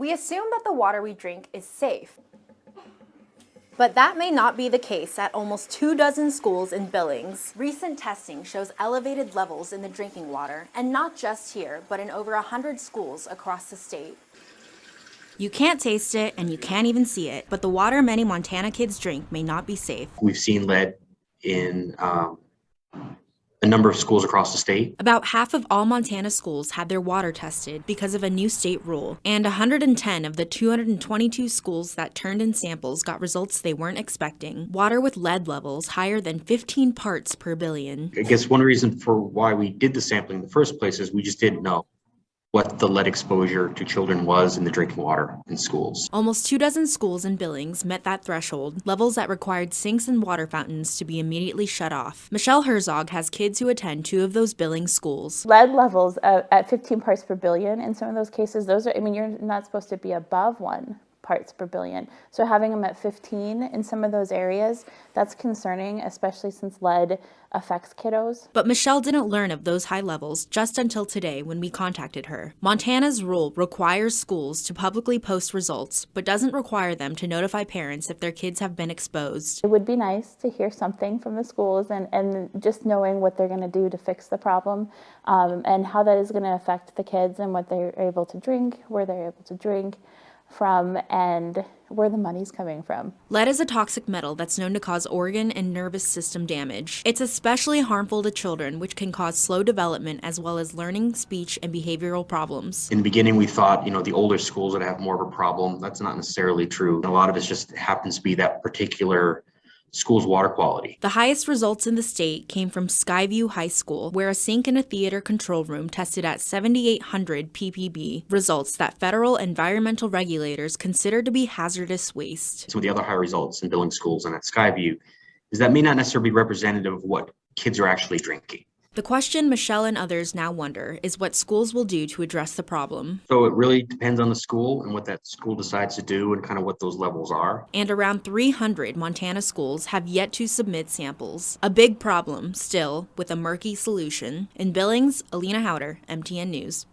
We assume that the water we drink is safe. But that may not be the case at almost 24 schools in Billings. Recent testing shows elevated levels in the drinking water, and not just here, but in over 100 schools across the state. You can't taste it and you can't even see it, but the water many Montana kids drink may not be safe. We've seen lead in a number of schools across the state. About half of all Montana schools had their water tested because of a new state rule, and 110 of the 222 schools that turned in samples got results they weren't expecting. Water with lead levels higher than 15 parts per billion. I guess one reason for why we did the sampling in the first place is we just didn't know what the lead exposure to children was in the drinking water in schools. Almost 24 schools in Billings met that threshold, levels that required sinks and water fountains to be immediately shut off. Michelle Herzog has kids who attend 2 of those Billings schools. Lead levels at 15 parts per billion in some of those cases, those are, I mean, you're not supposed to be above 1 parts per billion. So having them at 15 in some of those areas, that's concerning, especially since lead affects kiddos. But Michelle didn't learn of those high levels just until today when we contacted her. Montana's rule requires schools to publicly post results, but doesn't require them to notify parents if their kids have been exposed. It would be nice to hear something from the schools and just knowing what they're going to do to fix the problem, and how that is going to affect the kids and what they're able to drink, where they're able to drink from, and where the money's coming from. Lead is a toxic metal that's known to cause organ and nervous system damage. It's especially harmful to children, which can cause slow development as well as learning, speech, and behavioral problems. In the beginning, we thought, the older schools would have more of a problem. That's not necessarily true. A lot of it just happens to be that particular school's water quality. The highest results in the state came from Skyview High School, where a sink in a theater control room tested at 7,800 ppb, results that federal environmental regulators consider to be hazardous waste. Some of the other high results in Billings schools and at Skyview is that may not necessarily be representative of what kids are actually drinking. The question Michelle and others now wonder is what schools will do to address the problem. So it really depends on the school and what that school decides to do and kind of what those levels are. And around 300 Montana schools have yet to submit samples. A big problem, still, with a murky solution. In Billings, Alina Howder, MTN News.